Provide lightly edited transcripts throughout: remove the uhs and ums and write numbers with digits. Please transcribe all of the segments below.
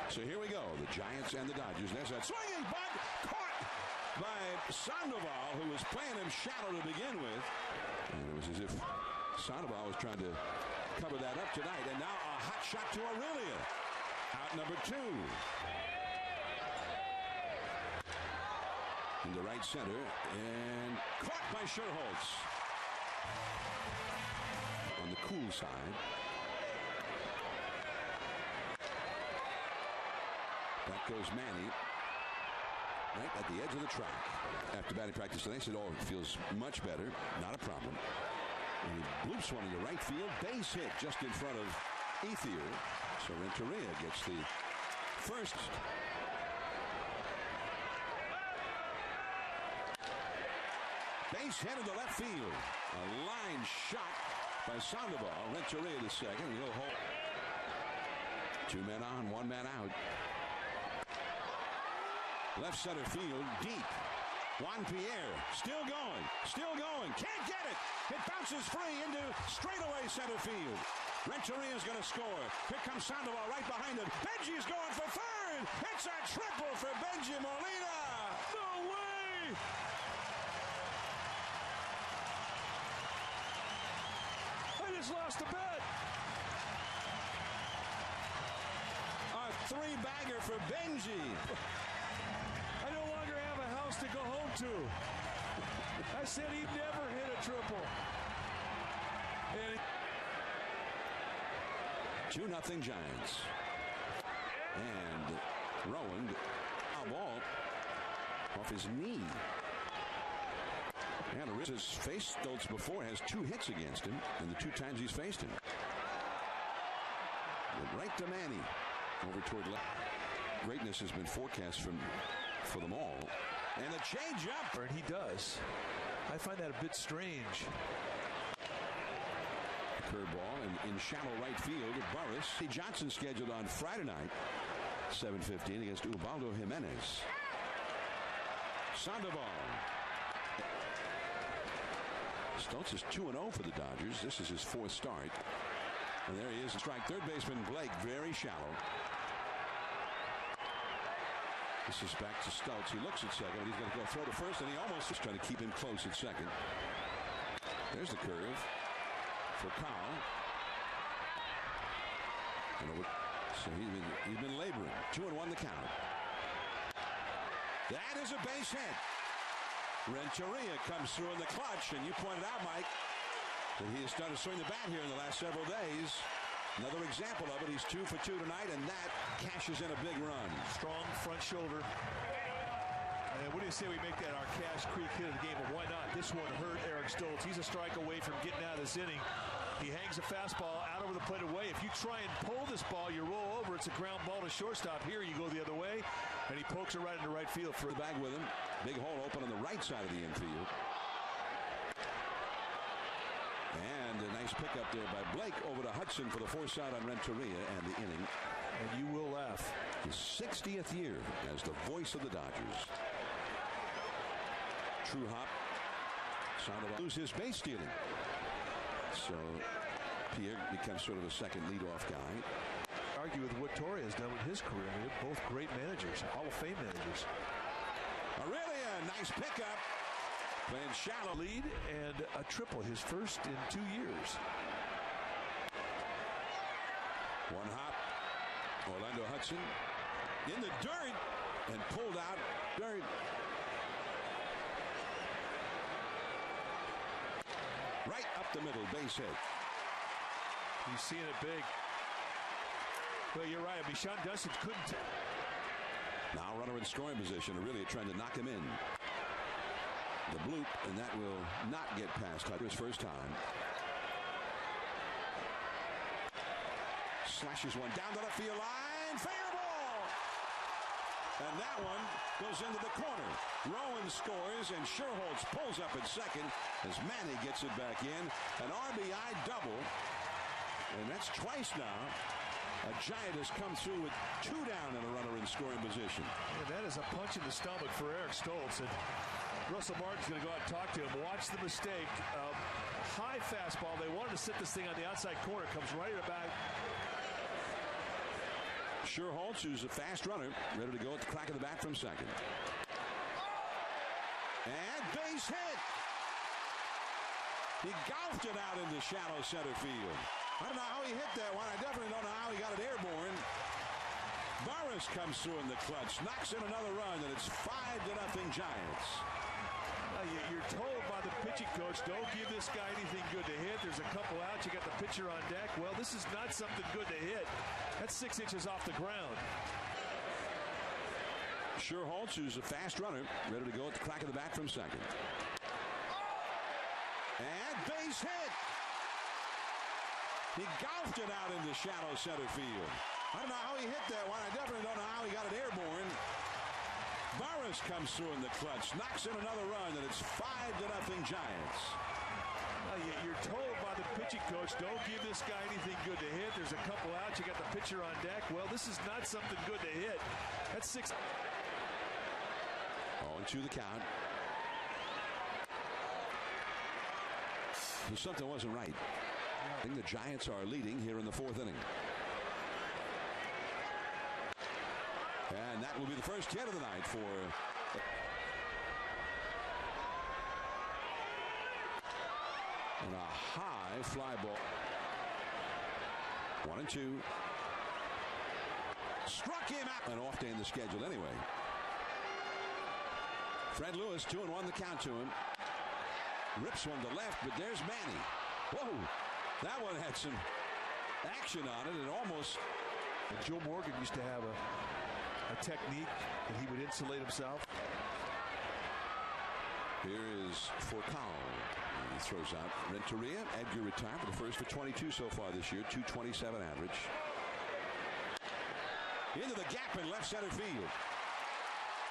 So here we go. The Giants and the Dodgers. There's that swinging bunt caught by Sandoval, who was playing him shallow to begin with. And it was as if Sandoval was trying to cover that up tonight. And now a hot shot to Aurelia. Out number 2. Into right center. And caught by Sherholtz. On the cool side. Back goes Manny. Right at the edge of the track. After batting practice, they said, oh, it feels much better. Not a problem. And he bloops one into right field. Base hit just in front of Ethier. So Renteria gets the first. Base hit into left field. A line shot by Sandoval. Renteria to second. He'll hold. 2 men on, 1 man out. Left center field, deep. Juan Pierre, still going, can't get it. It bounces free into straightaway center field. Renteria's going to score. Here comes Sandoval right behind him. Benji's going for third. It's a triple for Benji Molina. No way. I just lost a bet. A 3-bagger for Benji. I no longer have a house to go home to. I said he'd never hit a triple. And 2-0 Giants. And Rowan, a ball off his knee. And Ariz has faced Stoltz before, has 2 hits against him, and the 2 times he's faced him. And right to Manny. Over toward left. Greatness has been forecast for them all. And the change-up. And he does. I find that a bit strange. Curveball in shallow right field. Burris. Johnson scheduled on Friday night, 7:15 against Ubaldo Jimenez. Sandoval. Stoltz is 2-0 for the Dodgers. This is his 4th start. And there he is. Strike third baseman Blake, very shallow. This is back to Stoltz. He looks at second, but he's going to go throw to first, and he almost is trying to keep him close at second. There's the curve for Kyle. So he's been laboring. 2-1 the count. That is a base hit. Renteria comes through in the clutch, and you pointed out, Mike, that he has started to swing the bat here in the last several days. Another example of it. He's 2 for 2 tonight, and that cashes in a big run. Strong front shoulder. And what do you say we make that our Cash Creek hit of the game? But why not? This one hurt Eric Stoltz. He's a strike away from getting out of this inning. He hangs a fastball out over the plate away. If you try and pull this ball, you roll over. It's a ground ball to shortstop. Here you go the other way, and he pokes it right into right field. For the bag with him. Big hole open on the right side of the infield. And a nice pickup there by Blake over to Hudson for the force out on Renteria and the inning. And you will laugh. His 60th year as the voice of the Dodgers. True hop. Sandoval lose his base stealing. So Pierre becomes sort of a second leadoff guy. Argue with what Torre has done with his career. They're both great managers, Hall of Fame managers. Aurelia, nice pickup. Playing shallow. Lead and a triple, his first in 2 years. One hop. Orlando Hudson in the dirt and pulled out dirt. Right up the middle, base hit. He's seeing it big. Well, you're right. I mean, Sean Dustin couldn't. Now runner in scoring position. Really trying to knock him in. The bloop, and that will not get past Hudson his first time. Slashes one down the left field line. Fair ball! And that one goes into the corner. Rowan scores, and Sherholtz pulls up at second as Manny gets it back in. An RBI double. And that's twice now. A Giant has come through with 2 down and a runner in scoring position. And that is a punch in the stomach for Eric Stoltz. And Russell Martin's going to go out and talk to him. Watch the mistake. High fastball. They wanted to sit this thing on the outside corner. Comes right in the back. Sherholtz, who's a fast runner, ready to go at the crack of the bat from second. And base hit. He golfed it out into shallow center field. I don't know how he hit that one. I definitely don't know how he got it airborne. Burris comes through in the clutch, knocks in another run, and it's 5-0 Giants. You're told by the pitching coach, don't give this guy anything good to hit. There's a couple outs. You got the pitcher on deck. Well, this is not something good to hit. That's 6 inches off the ground. Sherholtz, who's a fast runner, ready to go at the crack of the bat from second. And base hit. He golfed it out into shallow center field. I don't know how he hit that one. I definitely don't know how he got it airborne. Burris comes through in the clutch, knocks in another run, and it's 5-0 Giants. You're told by the pitching coach, don't give this guy anything good to hit. There's a couple outs. You got the pitcher on deck. Well, this is not something good to hit. That's 6. 0-2 the count. Something wasn't right. I think the Giants are leading here in the 4th inning. And that will be the first hit of the night for... And a high fly ball. 1-2. Struck him out. An off day in the schedule anyway. Fred Lewis, 2-1 the count to him. Rips one to left, but there's Manny. Whoa, that one had some action on it and almost... Joe Morgan used to have a technique that he would insulate himself. Here is Forcal. He throws out Renteria. Edgar retired for the first for 22 so far this year. 227 average. Into the gap in left center field.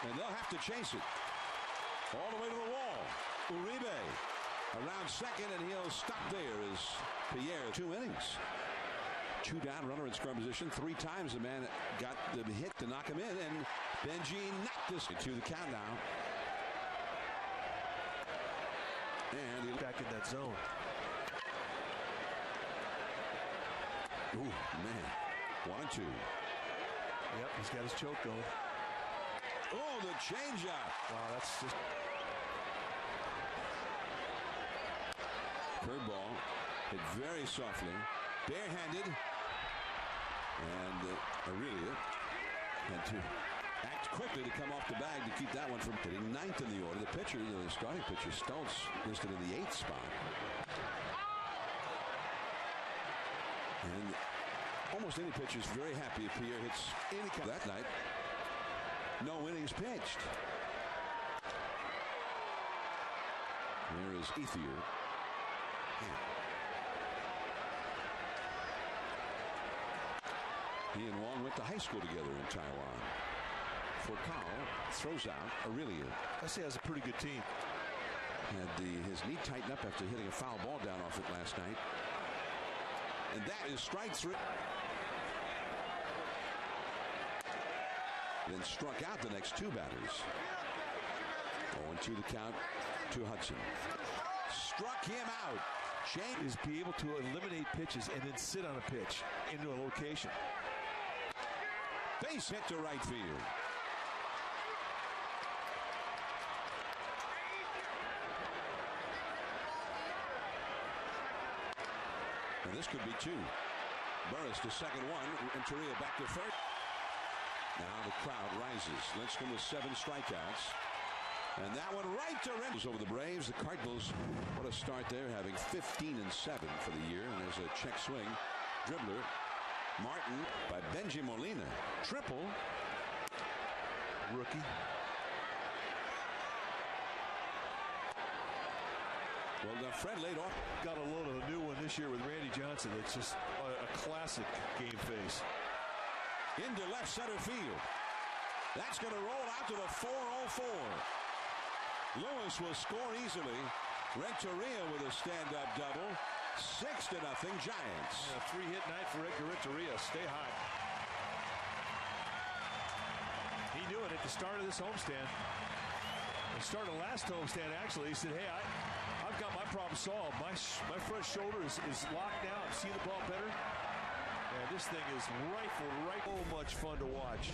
And they'll have to chase it. All the way to the wall. Uribe around second, and he'll stop there as Pierre. 2 innings. 2 down, runner in scrum position. 3 times the man got the hit to knock him in, and Benji knocked this to the count now. And he's back in that zone. Ooh, man. 1-2. Yep, he's got his choke going. Oh, the changeup. Wow, that's just... Curveball hit very softly, barehanded, and Aurelia had to act quickly to come off the bag to keep that one from hitting 9th in the order. The pitcher, the starting pitcher, Stoltz, listed in the 8th spot. And almost any pitcher is very happy if Pierre hits any kind that night. No innings pitched. There is Ethier. He and Wong went to high school together in Taiwan. Forcal throws out Aurelia. I say that's a pretty good team. Had his knee tightened up after hitting a foul ball down off it last night. And that is strike 3. Then struck out the next 2 batters. 0-2 the count to Hudson. Struck him out. Shane is be able to eliminate pitches and then sit on a pitch into a location. Base hit to right field. And this could be 2. Burris to second 1. Renteria back to first. Now the crowd rises. Lynchman with 7 strikeouts. And that one right to Renteria over the Braves. The Cardinals, what a start there, having 15-7 for the year. And there's a check swing. Dribbler. Martin by Benji Molina. Triple. Rookie. Well, now Fred laid off. Got a load of a new one this year with Randy Johnson. It's just a classic game face. Into left center field. That's going to roll out to the 404. Lewis will score easily. Renteria with a stand-up double. 6-0 Giants. A 3-hit night for Edgar Renteria. Stay hot. He knew it at the start of this homestand. At the start of last homestand, actually, he said, hey, I've got my problem solved. My front shoulder is locked now. I'm seeing the ball better. And this thing is right. So much fun to watch.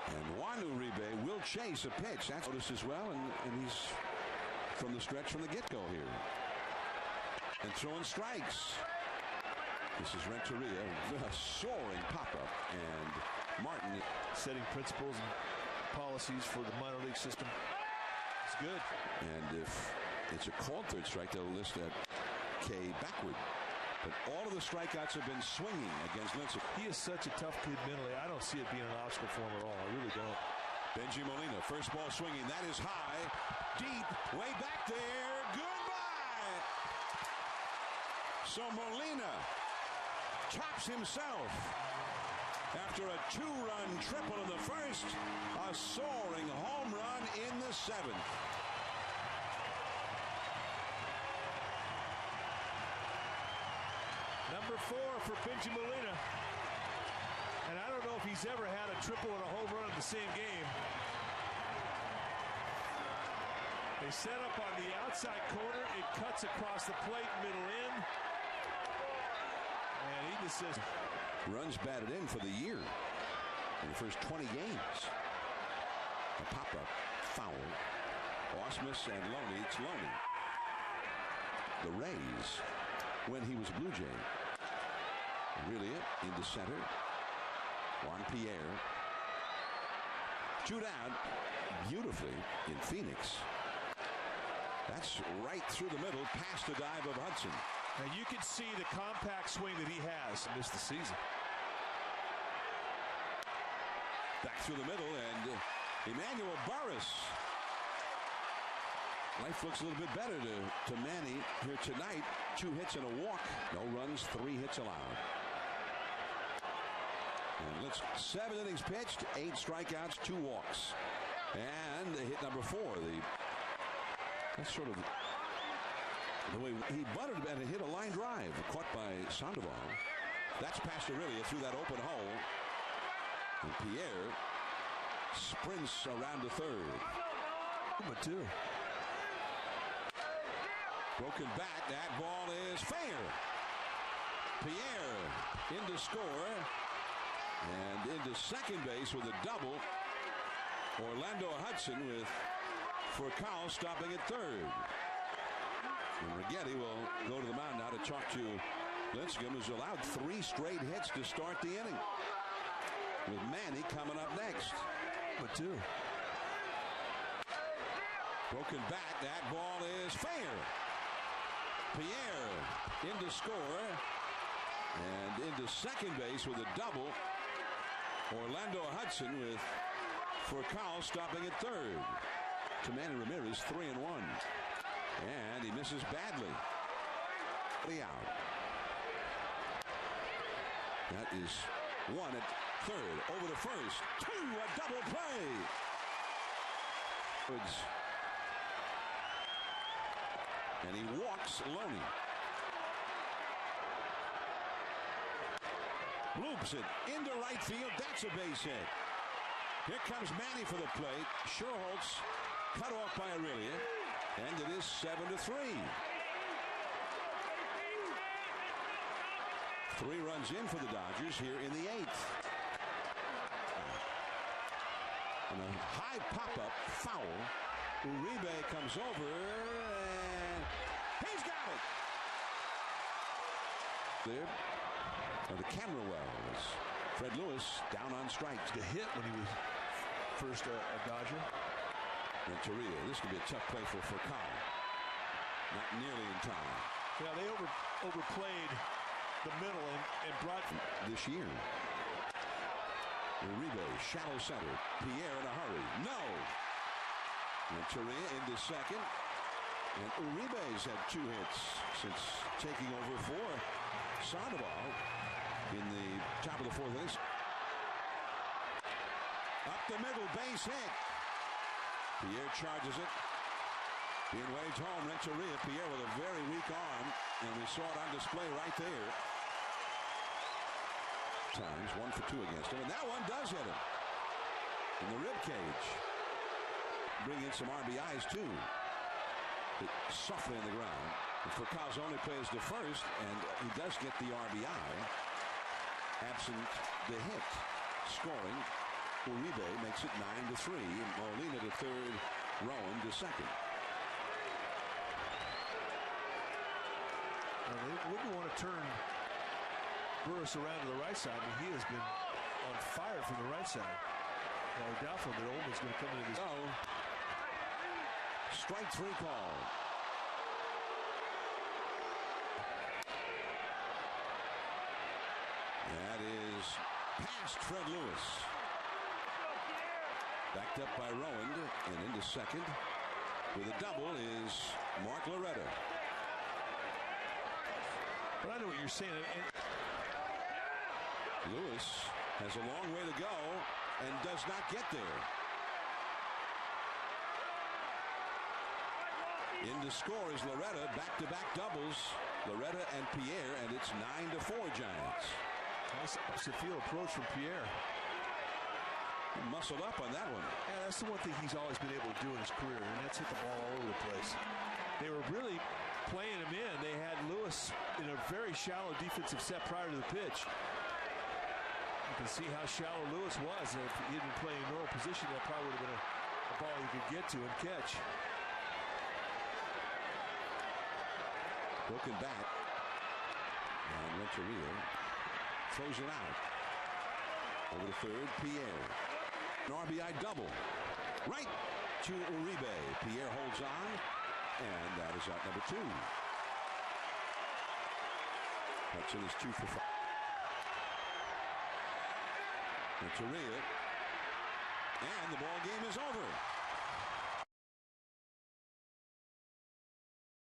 And Wanu Uribe will chase a pitch. That's noticed as well, and he's from the stretch from the get-go here. And throwing strikes. This is Renteria, a soaring pop-up, and Martin setting principles and policies for the minor league system. It's good. And if it's a called third strike, they'll list that K backward. But all of the strikeouts have been swinging against Lincecum. He is such a tough kid mentally. I don't see it being an obstacle for him at all. I really don't. Benji Molina, first ball swinging. That is high, deep, way back there. Goodbye. So Molina tops himself. After a two-run triple in the first, a soaring home run in the seventh. Number 4 for Benji Molina. And I don't know if he's ever had a triple and a home run in the same game. They set up on the outside corner. It cuts across the plate, middle in. And he just says... Runs batted in for the year in the first 20 games. A pop-up foul. Ausmus and Loney. It's Loney. The Rays, when he was a Blue Jay. Really into center. Juan Pierre. Chewed out beautifully in Phoenix. That's right through the middle, past the dive of Hudson. And you can see the compact swing that he has. Missed the season. Back through the middle, and Emmanuel Burris. Life looks a little bit better to Manny here tonight. 2 hits and a walk. No runs, 3 hits allowed. And let's 7 innings pitched, 8 strikeouts, 2 walks. And hit number 4. That's sort of the way he butted and hit a line drive caught by Sandoval. That's past Aurelia through that open hole. And Pierre sprints around to third. Number 2. Broken bat. That ball is fair. Pierre into score. And into second base with a double. Orlando Hudson with Furcal stopping at third. And Righetti will go to the mound now to talk to Lincecum, who's allowed 3 straight hits to start the inning. With Manny coming up next. Number 2. Broken bat. That ball is fair. Pierre into score. And into second base with a double. Orlando Hudson with Furcal stopping at third. To Manny Ramirez, 3-1. And he misses badly. Out. That is 1 at third. Over to first. 2, a double play. And he walks Loney. Loops it into right field. That's a base hit. Here comes Manny for the plate. Sherholtz cut off by Aurelia. And it is 7-3. 3 runs in for the Dodgers here in the 8th. And a high pop-up foul. Uribe comes over and he's got it. There. The camera wells. Fred Lewis down on strikes. The hit when he was first a Dodger. Renteria. This could be a tough play for Furcal. Not nearly in time. Yeah, they overplayed the middle and brought this year. Uribe, shallow center. Pierre in a hurry. No. Renteria into second. And Uribe's had 2 hits since taking over for Sandoval in the top of the 4th inning. Up the middle, base hit. Pierre charges it. Being waved home. Renteria. Pierre with a very weak arm. And we saw it on display right there. Times 1 for 2 against him. And that one does hit him. In the rib cage. Bring in some RBIs too. Hit softly on the ground. For Calzone plays to first, and he does get the RBI. Absent the hit. Scoring, Uribe makes it 9-3. Molina to third, Rowan to second. Well, they wouldn't want to turn Burris around to the right side. I mean, he has been on fire from the right side. Well, doubtful that Oldman's going to come into this. Oh, strike three call. That is past Fred Lewis. Backed up by Rowan and into second. With a double is Mark Loretta. But I know what you're saying. Lewis has a long way to go and does not get there. In to score is Loretta. Back-to-back doubles. Loretta and Pierre, and it's 9-4 Giants. Nice opposite field approach from Pierre. He muscled up on that one. Yeah, that's the one thing he's always been able to do in his career, and that's hit the ball all over the place. They were really playing him in. They had Lewis in a very shallow defensive set prior to the pitch. You can see how shallow Lewis was. If he had been playing in normal position, that probably would have been a ball he could get to and catch. Broken bat. And Renteria throws it out. Over to third, Pierre. An RBI double. Right to Uribe. Pierre holds on. And that is out number 2. Hudson is 2 for 5. Renteria. And the ball game is over.